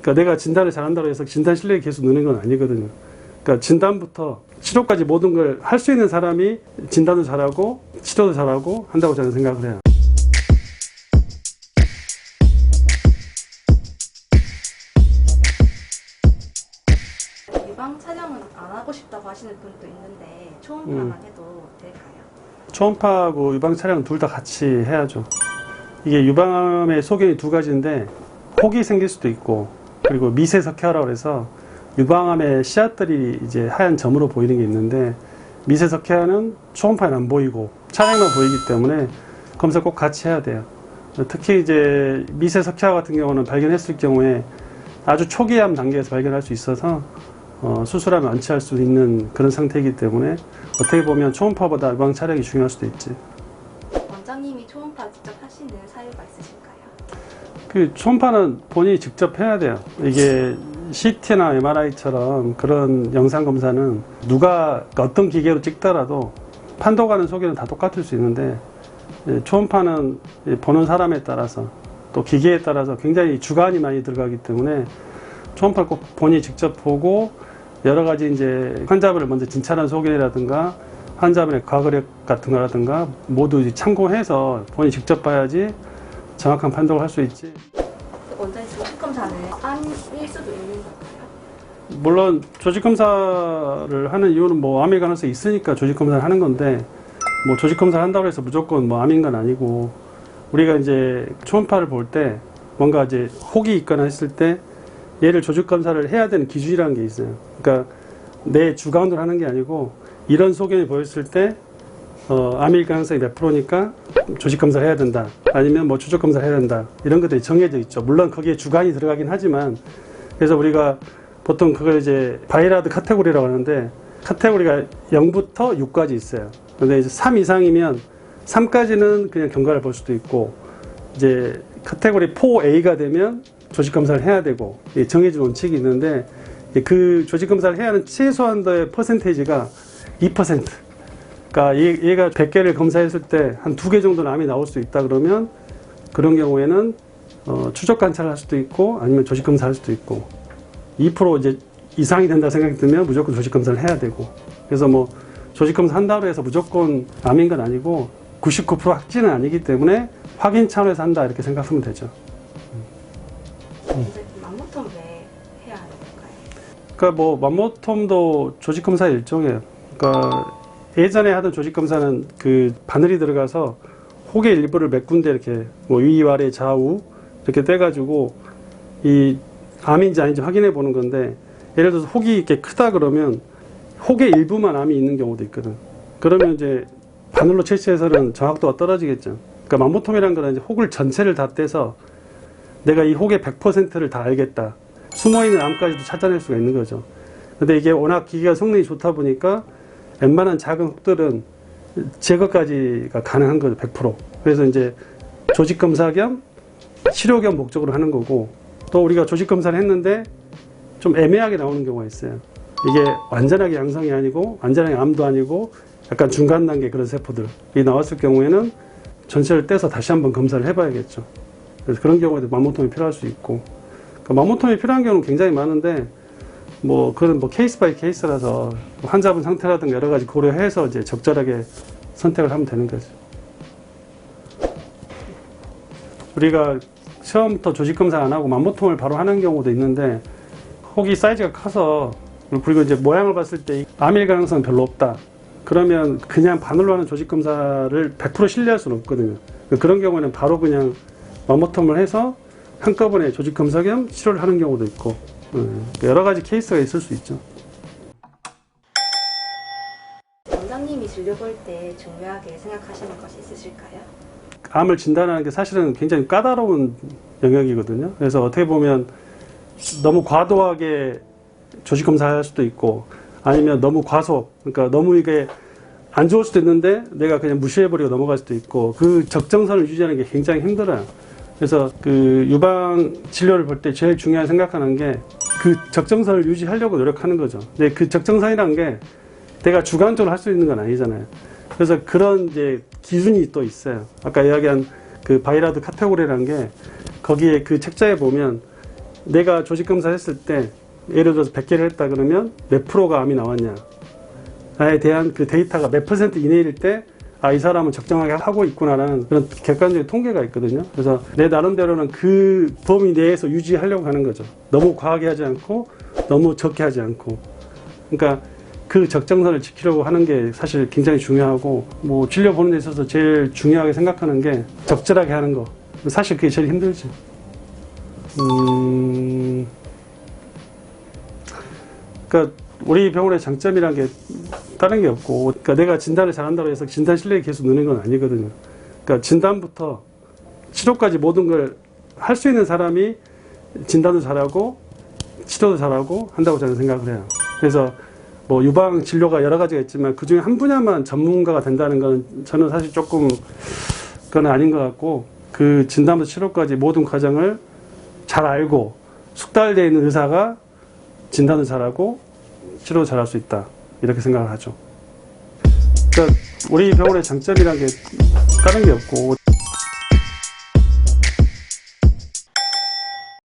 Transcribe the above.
그러니까 내가 진단을 잘한다고 해서 진단 실력이 계속 느는 건 아니거든요. 그러니까 진단부터 치료까지 모든 걸 할 수 있는 사람이 진단도 잘하고 치료도 잘하고 한다고 저는 생각을 해요. 유방 촬영은 안 하고 싶다고 하시는 분도 있는데 초음파만 해도 될까요? 초음파하고 유방 촬영 둘 다 같이 해야죠. 이게 유방암의 소견이 두 가지인데 혹이 생길 수도 있고, 그리고 미세석회화라고 해서 유방암의 씨앗들이 이제 하얀 점으로 보이는 게 있는데, 미세석회화는 초음파는 안 보이고 촬영만 보이기 때문에 검사 꼭 같이 해야 돼요. 특히 이제 미세석회화 같은 경우는 발견했을 경우에 아주 초기암 단계에서 발견할 수 있어서 수술하면 완치할 수 있는 그런 상태이기 때문에 어떻게 보면 초음파보다 유방 촬영이 중요할 수도 있지. 원장님이 초음파 직접 하시는 사유가 있으실까요? 그 초음파는 본인이 직접 해야 돼요. 이게 CT나 MRI처럼 그런 영상 검사는 누가 어떤 기계로 찍더라도 판독하는 소견은 다 똑같을 수 있는데, 초음파는 보는 사람에 따라서 또 기계에 따라서 굉장히 주관이 많이 들어가기 때문에 초음파를 꼭 본인이 직접 보고 여러 가지 이제 환자분을 먼저 진찰한 소견이라든가 환자분의 과거력 같은 거라든가 모두 참고해서 본인이 직접 봐야지 정확한 판독을 할 수 있지. 원장님 조직 검사는 암일 수도 있는 건가요? 물론 조직 검사를 하는 이유는 뭐 암일 가능성이 있으니까 조직 검사를 하는 건데, 뭐 조직 검사를 한다고 해서 무조건 뭐 암인 건 아니고, 우리가 이제 초음파를 볼 때 뭔가 이제 혹이 있거나 했을 때 얘를 조직 검사를 해야 되는 기준이라는 게 있어요. 그러니까 내 주관으로 하는 게 아니고 이런 소견이 보였을 때 암일 가능성이 몇 프로니까 조직 검사를 해야 된다, 아니면 뭐 추적 검사를 해야 된다, 이런 것들이 정해져 있죠. 물론 거기에 주관이 들어가긴 하지만, 그래서 우리가 보통 그걸 이제 바이라드 카테고리라고 하는데, 카테고리가 0부터 6까지 있어요. 근데 이제 3 이상이면 3까지는 그냥 경과를 볼 수도 있고, 이제 카테고리 4A가 되면 조직 검사를 해야 되고, 정해진 원칙이 있는데, 그 조직 검사를 해야 하는 최소한도의 퍼센테이지가 2%. 그러니까 얘가 100개를 검사했을 때 한 2개 정도는 암이 나올 수 있다 그러면, 그런 경우에는 추적 관찰을 할 수도 있고 아니면 조직 검사를 할 수도 있고, 2% 이제 이상이 된다 생각이 들면 무조건 조직 검사를 해야 되고, 그래서 뭐 조직 검사 한다고 해서 무조건 암인 건 아니고 99% 확진은 아니기 때문에 확인 차원에서 한다, 이렇게 생각하면 되죠. 맘모톰 왜 해야 하는 건가요? 그러니까 뭐 맘모톰도 조직 검사의 일종이에요. 그러니까 예전에 하던 조직 검사는 그 바늘이 들어가서 혹의 일부를 몇 군데 이렇게 뭐 위, 아래, 좌우 이렇게 떼가지고 이 암인지 아닌지 확인해 보는 건데, 예를 들어서 혹이 이렇게 크다 그러면 혹의 일부만 암이 있는 경우도 있거든. 그러면 이제 바늘로 채취해서는 정확도가 떨어지겠죠. 그러니까 맘모톰이라는 거는 이제 혹을 전체를 다 떼서 내가 이 혹의 100%를 다 알겠다, 숨어있는 암까지도 찾아낼 수가 있는 거죠. 근데 이게 워낙 기계가 성능이 좋다 보니까 웬만한 작은 혹들은 제거까지가 가능한 거죠, 100%. 그래서 이제 조직 검사 겸 치료 겸 목적으로 하는 거고, 또 우리가 조직 검사를 했는데 좀 애매하게 나오는 경우가 있어요. 이게 완전하게 양성이 아니고 완전하게 암도 아니고 약간 중간 단계 그런 세포들이 나왔을 경우에는 전체를 떼서 다시 한번 검사를 해봐야겠죠. 그래서 그런 경우에도 맘모톰이 필요할 수 있고, 그러니까 맘모톰이 필요한 경우는 굉장히 많은데, 뭐 그건 뭐 케이스 바이 케이스라서 환자분 상태라든가 여러 가지 고려해서 이제 적절하게 선택을 하면 되는 거죠. 우리가 처음부터 조직 검사 안 하고 맘모톰을 바로 하는 경우도 있는데, 혹이 사이즈가 커서, 그리고 이제 모양을 봤을 때 암일 가능성은 별로 없다, 그러면 그냥 바늘로 하는 조직 검사를 100% 신뢰할 수는 없거든요. 그런 경우는 바로 그냥 맘모톰을 해서 한꺼번에 조직 검사 겸 치료를 하는 경우도 있고, 여러 가지 케이스가 있을 수 있죠. 원장님이 진료 볼 때 중요하게 생각하시는 것이 있으실까요? 암을 진단하는 게 사실은 굉장히 까다로운 영역이거든요. 그래서 어떻게 보면 너무 과도하게 조직 검사할 수도 있고, 아니면 너무 과소, 그러니까 너무 이게 안 좋을 수도 있는데 내가 그냥 무시해버리고 넘어갈 수도 있고, 그 적정선을 유지하는 게 굉장히 힘들어요. 그래서 그 유방 진료를 볼 때 제일 중요하게 생각하는 게 그 적정선을 유지하려고 노력하는 거죠. 근데 그 적정선이라는 게 내가 주관적으로 할 수 있는 건 아니잖아요. 그래서 그런 이제 기준이 또 있어요. 아까 이야기한 그 바이라드 카테고리라는 게, 거기에 그 책자에 보면 내가 조직검사 했을 때 예를 들어서 100개를 했다 그러면 몇 프로가 암이 나왔냐 에 대한 그 데이터가 몇 퍼센트 이내일 때 이 사람은 적정하게 하고 있구나라는 그런 객관적인 통계가 있거든요. 그래서 내 나름대로는 그 범위 내에서 유지하려고 하는 거죠. 너무 과하게 하지 않고 너무 적게 하지 않고. 그러니까 그 적정선을 지키려고 하는 게 사실 굉장히 중요하고 뭐 진료 보는 데 있어서 제일 중요하게 생각하는 게 적절하게 하는 거. 사실 그게 제일 힘들지. 그러니까 우리 병원의 장점이란 게 다른 게 없고, 그러니까 내가 진단을 잘한다고 해서 진단 실력이 계속 느는 건 아니거든요. 그러니까 진단부터 치료까지 모든 걸 할 수 있는 사람이 진단도 잘하고 치료도 잘하고 한다고 저는 생각을 해요. 그래서 뭐 유방 진료가 여러 가지가 있지만 그 중에 한 분야만 전문가가 된다는 건 저는 사실 조금 그건 아닌 것 같고, 그 진단부터 치료까지 모든 과정을 잘 알고 숙달되어 있는 의사가 진단을 잘하고 치료도 잘할 수 있다. 이렇게 생각을 하죠. 그러니까 우리 병원의 장점이란 게 다른 게 없고,